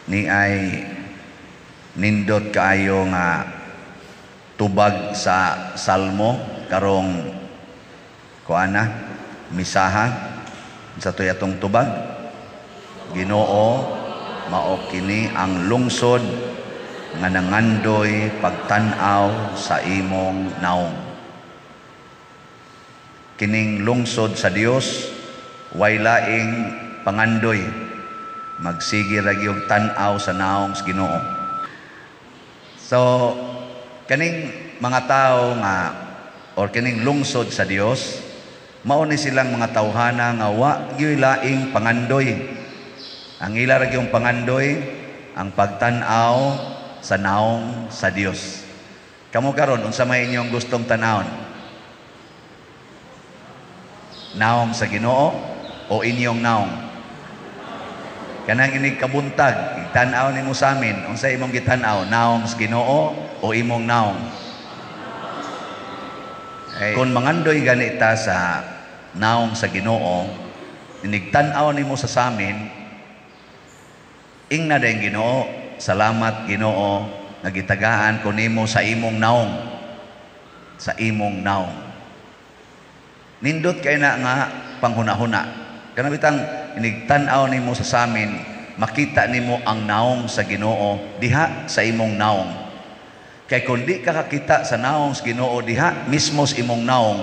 ni ay nindot kaayo nga tubag sa salmo karong kuana misaha sa tuyatong tubag. Ginoo, mao kini ang lungsod nga nangandoy pagtan-aw sa imong naong. Kining lungsod sa Dios way laing pangandoy, magsige ra gyud tan-aw sa naong sa Ginoo. So kaning mga tao nga or kining lungsod sa Dios, mao ni silang mga tawhana nga wa gyud laing pangandoy. Ang ila ra gyud pangandoy ang pagtan-aw sa naong sa Dios. Kamo karon unsa may inyong gustong tanawon? Naong sa Ginoo o inyong naong? Kanang inig kabuntag, tan-aw nimo sa amin, unsa imong gitan-aw? Naong sa Ginoo o imong naong? Kung mangandoy ganita sa naong sa Ginoo, inig tan-aw nimo sa amin, ingna dayong Ginoo, salamat Ginoo nga gitagaan ko nimo sa imong naong. Sa imong naong. Nindot kay na nga panghuna-huna. Kana bitang inigtan-aw nimo sa amin, makita nimo ang naong sa Ginoo diha sa imong naong. Kay kung di ka kakita sa naong sa Ginoo diha mismo sa imong naong,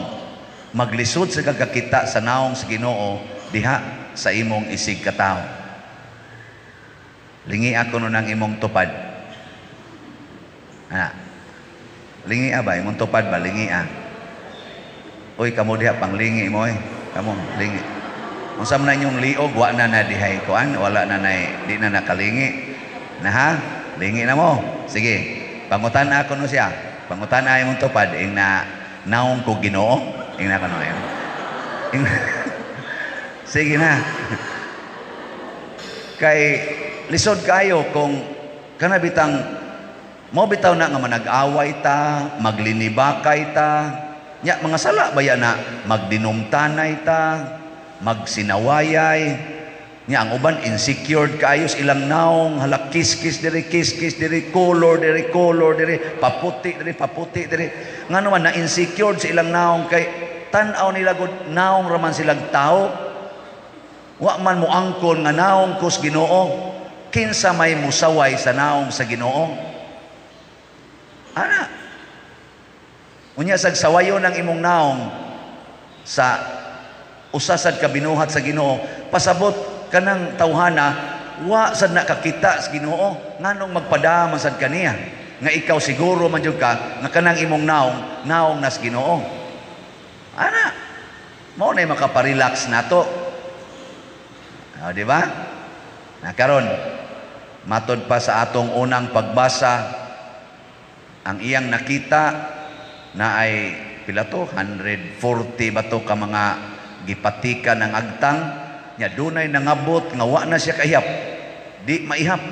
maglisod sa kakakita sa naong sa Ginoo diha sa imong isig katawo. Lingi ako no ng imong tupad. Lingi ba? Imong tupad ba? Lingi Uy, kamo diha panglingi mo Kamo, lingi. Kung saan na inyong liog, wa na na dihay kuan, wala na na, di na nakalingi. Lingi na mo. Sige, pangutan ako no siya. Pangutan na imong tupad, ing na naong ko Ginoo. Ing na ko no yun. Sige na. Kay lisod kayo kung kanabitang mo bitaw na nga manag-away ta, maglinibakay ta, nya mga sala baya na magdinumtanay ta, magsinawayay, nya ang uban insecure kayo sa ilang naong, hala kiss-kiss diri, color diri, paputi diri. Nga naman na insecure sa ilang naong kay tan-aw nila gud naong raman silang tao. Wa man mo angkon nga naong kus Ginoo. Kinsa may musaway sa naong sa Ginoo? Unya sag sawayo ng imong naong sa usasad kabinuhat sa Ginoo, pasabot kanang tawhana wa sad nakakita sa Ginoo, nganong magpadaman sad kaniya nga ikaw siguro man jud ka nga kanang imong naong nas Ginoo. Mao na makaparelax nato. Di ba? Karon matod pa sa atong unang pagbasa, ang iyang nakita na ay pila to 140 ba to ka mga gipatika ng agtang nya dunay nangabot nga wa na siya kahiyap, di maihap,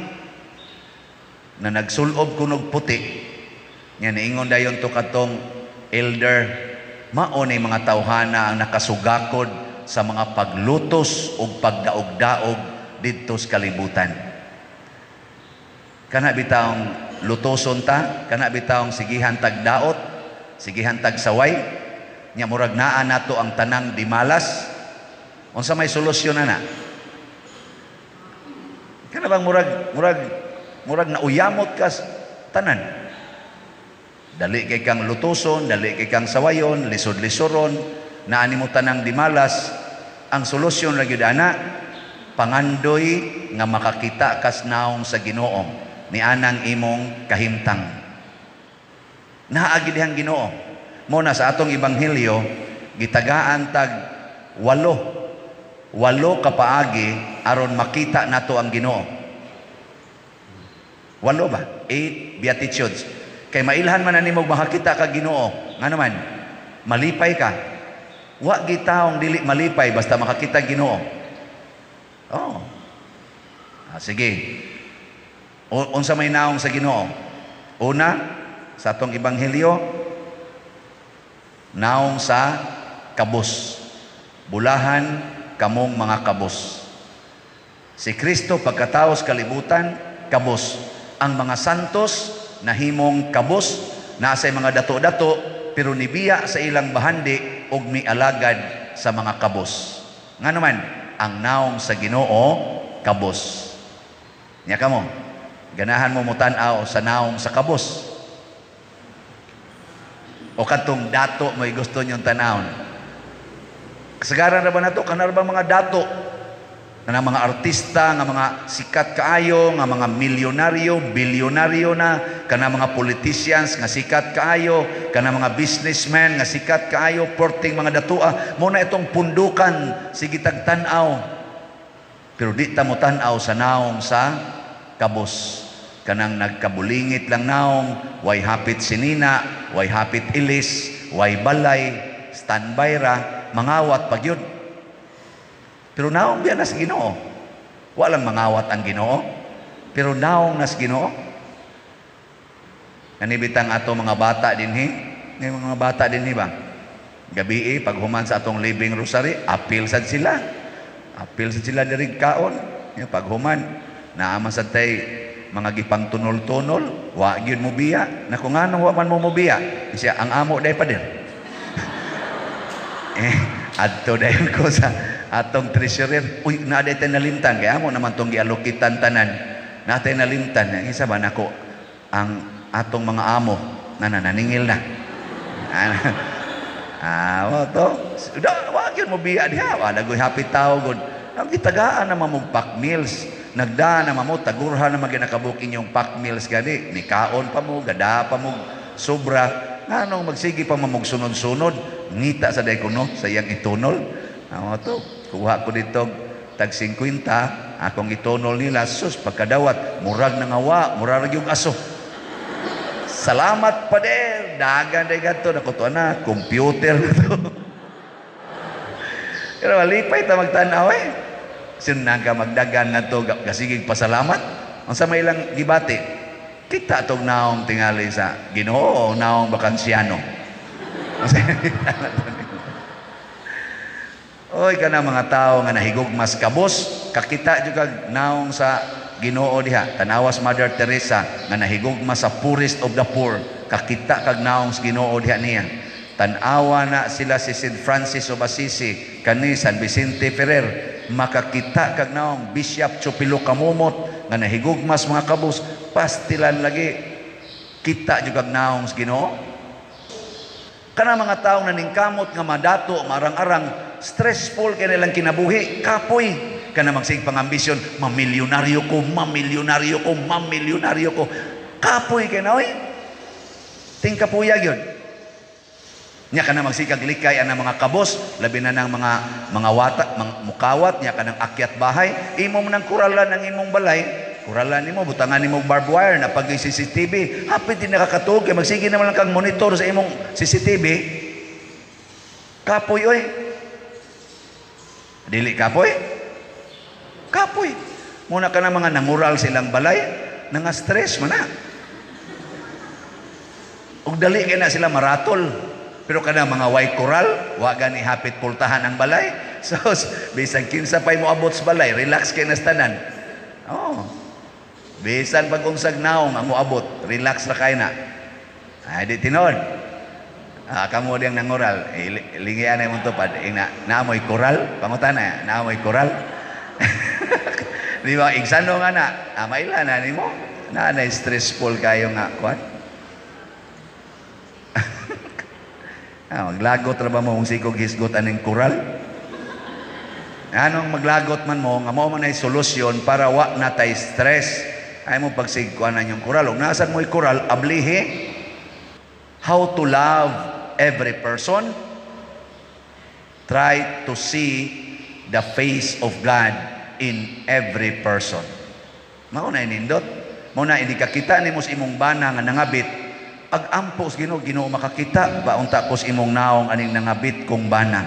na nagsulob kunog puti nya niingon dayon to katong elder, mao ni mga tawhana ang nakasugakod sa mga paglutos o pagdaog-daog didto sa kalibutan. Kana bitawng lutoson ta, kana bitawng sigihan tag daot, sigihan tag saway, nya murag naa nato ang tanang dimalas. Unsa may solusyon na? Kana bang murag nauyamot ka tanan. Dali kay kang lutoson, dali kay kang sawayon, lisod-lisoron, naani mo tanang dimalas. Ang solusyon ra gyud ana, pangandoy nga makakita kas naong sa Ginoo ni anang imong kahimtang. Naagi dihang Ginoo. Mo na sa atong ebanghelyo gitagaan tag 8 ka paagi aron makita nato ang Ginoo. 8 ba? 8 beatitudes. Kay mailhan man na nimo makakita ka Ginoo. Nga naman, malipay ka. Wa gitaong dili malipay basta makakita Ginoo. Sige. Unsa may naong sa Ginoo? Una, sa atong ebanghelyo, naong sa kabus. Bulahan kamong mga kabus. Si Kristo pagkataos kalibutan, kabus. Ang mga santos nahimong kabus, nasa mga dato-dato, pero nibiya sa ilang bahandi og mialagad sa mga kabus. Nga naman, ang naong sa Ginoo kabus. Nya kamo, ganahan mo mutan-aw sa naong sa kabus. O katong dato mo gusto niyong tanawon. Kasagaran na ba nato? Kanar ba mga dato? Nga mga artista, nga mga sikat kaayo, nga mga milyonaryo, bilyonaryo na, kana mga politicians nga sikat kaayo, kana mga businessmen nga sikat kaayo, porting mga datua, muna itong pundukan, sige tagtanaw. Pero di ta mo tanaw sa naong sa kabus. Kanang nagkabulingit lang naong, way hapit sinina, way hapit ilis, way balay, standby ra, mangawat pagyud. Pero naong biya nas Ginoo. Walang mangawat ang Ginoo, pero naong nas Ginoo. Kanibitang ato mga bata dinhi, may mga bata dinhi ba? Gabi pag human sa atong living rosary, apil sad sila. Apil sad sila diri kaon. Pag human, naama sad tay mga gipang tunol-tunol, wa gyud mo biya. Na kung anong wa man mo biya, siya ang amo day pa din. Adto dayon ko sa atong treasurer, uy, naday tayo nalimtan, kaya mo naman itong gialokitan tanan, natay nalimtan, yung isa ba nako, ang atong mga amo, nananingil na. To, wag yun mo biya diha, walagoy hapit tao, good. Ang gitagaan na mamong pack meals, nagdaan na mamo, tagurhan na maginakabukin yung pack meals gani, ni kaon pa mo, gada pa mo, sobra, anong magsigi pa mamong sunod-sunod, ngita sa day kuno, sa iyang itunol, to, kuha ko dito tag 50, akong itonol nila, sus, pagkadawat, murag na ngawa, murag yung aso. Salamat pa din, dagan day gato, nakutuan na, computer na to. Pero malipay ta magtanaw Sinang ka magdagan na to, kasigig pasalamat. Ang sa may lang gibati, kita itong naong tingali sa Ginoo o naong bakansyano. Oy kana mga tao nga nahigugmas kabos, kakita jud kag naong sa Ginoo diha. Tanawas Mother Teresa nga nahigugmas sa poorest of the poor, kakita kag naong sa Ginoo diha niya. Tanawa na sila si St. Francis of Assisi, kani San Vicente Ferrer, makakita kag naong Bishop Chupilo Kamumot nga nahigugmas mga kabos, pastilan lagi kita jud kag naong sa Ginoo. Kana mga tawo na ningkamot nga madato, marang-arang, stressful kay nilang kinabuhi, kapoy kana magsig pangambisyon, mamilyonaryo ko, mamilyonaryo ko, mamilyonaryo ko, kapoy kay na oy, ting kapuyag yun. Nya kana magsikag likay ana mga kabos, labi na ng mga wata, mukawat, nya kanang akyat bahay, imo man ang kuralan ang imong balay, kuralan nimo, butangan nimo barbed wire na pag CCTV, hapit din nakakatug kay magsige naman lang kang monitor sa imong CCTV. Kapoy oy. Dili kapoy? Kapoy. Muna ka na mga nangural silang balay, nga stress man na. Ug dali kay na sila maratol. Pero kada mga white coral, wa gani hapit pultahan ang balay. So, bisan kinsa pay mo abot sa balay, relax kay nas tanan. Oh. Bisan pag unsag naong ang moabot, relax ra kay na. Ay di tinud. Kamo diyang nangural, lingian ay mong tupad, naamoy koral, pangutana, naamoy koral. Di ba, igsano nga na, maila na ni mo, na stressful kayo nga, kuwan. Maglagot ra ba mo kung sikog hisgot aning koral? Anong maglagot man mo, nga mo man ay solusyon para wa na tay stress. Ay mo pagsigkuan na yung koral. Kung nasan mo'y koral, ablihi. How to love every person. Try to see the face of God in every person. Mauna inindot. Mauna hindi kakita ni mo sa imong bana nga nangabit. Ag-ampos Ginoo makakita ba unta kos imong naong aning nangabit kong bana.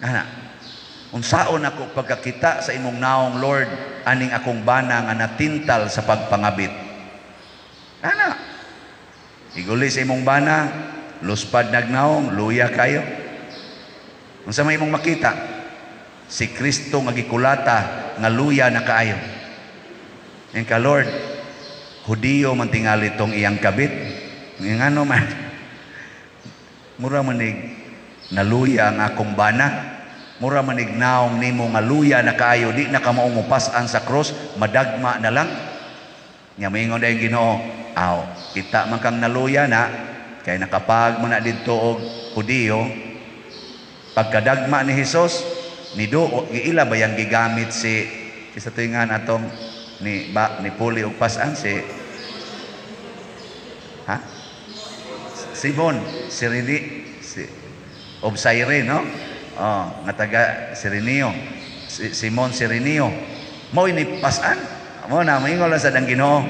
Ana. Unsaon ako pagkakita sa imong naong Lord aning akong bana nga natintal sa pagpangabit. Ana. Iguli sa imong bana, luspad nagnaong, luya kayo. Unsa may imong makita? Si Kristo nga gikulata nga luya na kaayo. Yung ka, Lord, Hudiyo man tingali itong iyang kabit. Yung ano man, mura manig naluya ang akong bana. Mura manig naong nimo nga luya na kaayo, di na ka maungupasan sa cross, madagma na lang. Nga maingon na yung Ginoo, aw, kita man kang naluya na, kaya nakapag mo na dito og Hudiyo, pagkadagma ni Jesus, giila ba yung gigamit si sa tuingan atong ni Puli og pasan si Simon of Cyrene, no? Nga taga Sirenio, Simon Sirenio. Mo ini pasan, mo na maingon lang sa dang Ginoo.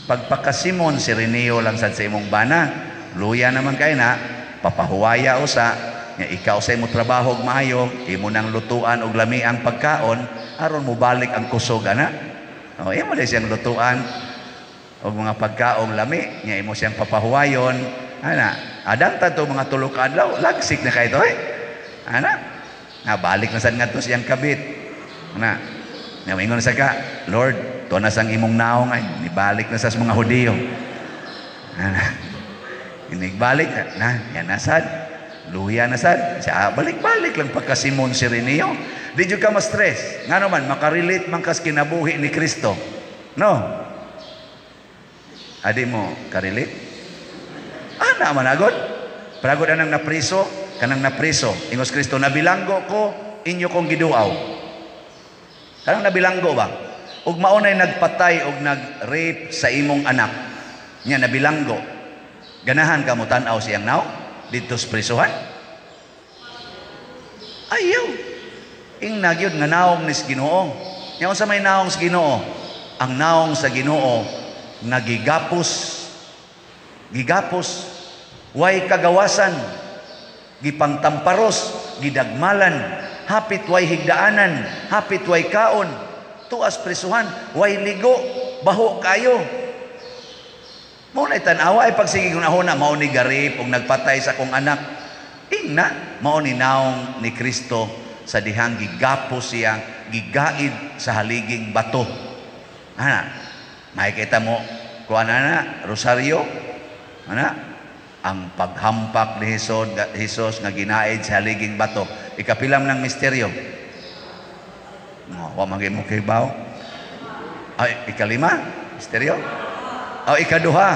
Pagpaka Simon Sirenio lang sa imong bana, luya naman kay na papahuwaya usa nga ikaw sa imong trabaho og maayo, imo nang lutuan og lami ang pagkaon aron mo balik ang kusog ana. Imo din siyang lutuan og mga pagkaong lami, nga imo siyang papahuwayon ana. Adang tanto mga tulok adlaw lagsik na kay to ana. Balik na sad ngadto siyang kabit ana. Nga mingon sa ka, Lord, to na sang imong naong ay nibalik na sa mga Hudiyo ana. Inigbalik na yan nasad luya nasad siya balik-balik lang pagka Simon Sirenio. Di jud ka ma-stress ngano man makarelate man kas kinabuhi ni Kristo, no? Adi mo karelate ana man agod pragod anang napriso kanang napriso ingos Kristo, nabilanggo ko inyo kong giduaw. Kanang nabilanggo ba ug maunay nagpatay ug nag-rape sa imong anak nya nabilanggo, ganahan ka mo tan-aw siyang naw dito sa prisuhan? Ayaw. Ingna gyud nga naong ni Ginoo. Nya unsa may naong sa Ginoo? Ang naong sa Ginoo nagigapos. Gigapos. Way kagawasan. Gipangtamparos, gidagmalan, hapit way higdaanan, hapit way kaon. Tuas prisuhan, way ligo, baho kayo. Mao na tan-awa ay pagsige kung ahona mao ni garip ug nagpatay sa akong anak. Ingna mao ni naong ni Kristo sa dihang gigapos siya, gigaid sa haliging bato. Ana, makikita mo kuan na rosaryo. Ana, ang paghampak ni Jesus nga ginaid sa haliging bato. Ikapilam ng misteryo. Wa man mo kibaw. Ay, ikalima, misteryo. Ikaduha.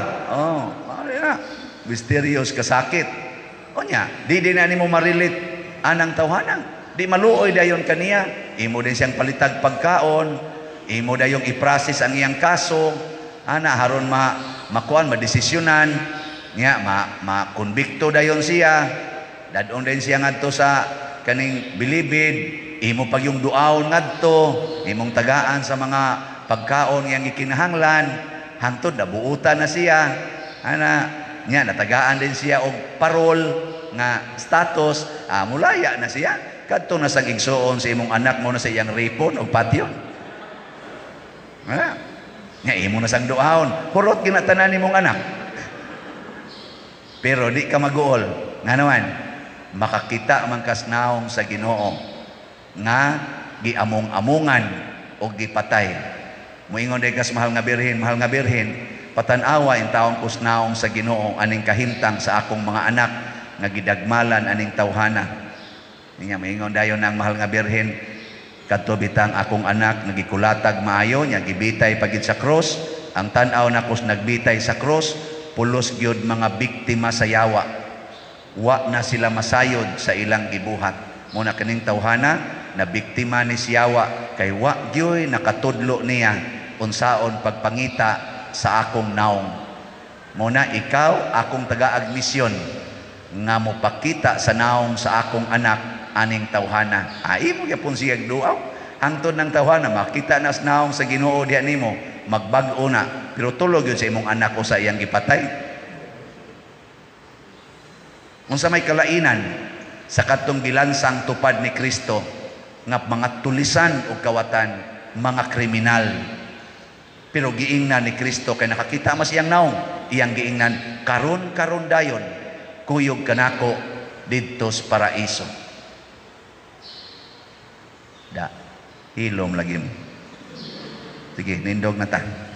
Na. Mysterious kasakit. Onya, di na nimo marilit anang tawhanang. Di maluoy dayon kaniya. Imo din siyang palitag pagkaon. Imo dayong i-process ang iyang kaso. Ana haron makuan madesisyonan. Nya ma-konbikto dayon siya. Dadon din siya ngadto sa kaning bilibid. Imo pag yung duaon ngadto. Imong tagaan sa mga pagkaon yang ikinahanglan. Hantod nabuutan na siya ana nya natagaan din siya og parol nga status mulaya na siya kadto na sa igsuon sa imong anak mo na sa iyang ripon og patio nya imo na sang duaon hurot ginatanan nimong anak pero di ka maguol nga naman makakita man kas naong sa Ginoo nga giamong-amungan og gipatay. Moingon day kas mahal nga birhen, patanawa in taong kusnaong sa Ginoo aning kahintang sa akong mga anak nga gidagmalan aning tawhana. Niya moingon dayon ang mahal nga birhen kadto bitang akong anak nagikulatag maayo nya gibitay pagid sa cross. Ang tan-aw na kus nagbitay sa cross, pulos gyud mga biktima sa yawa. Wa na sila masayod sa ilang gibuhat. Muna kaning tawhana na biktima ni siyawa kay wa gyoy nakatudlo niya unsaon pagpangita sa akong naong. Muna ikaw akong taga-agmisyon nga mo pakita sa naong sa akong anak aning tawhana. Imo gyapon siya duaw hangtod ng tawhana makita na sa naong sa Ginoo diha nimo magbag-o na pero tulog yun sa imong anak o sa iyang gipatay. Unsa may kalainan sa katong gilansang tupad ni Kristo nga mga tulisan o kawatan, mga kriminal. Pero giingnan ni Kristo kay nakakita mas iyang naong, iyang giingnan karon dayon kuyog kanako didto sa paraiso. Da hilom lagi mo. Sige, nindog na ta.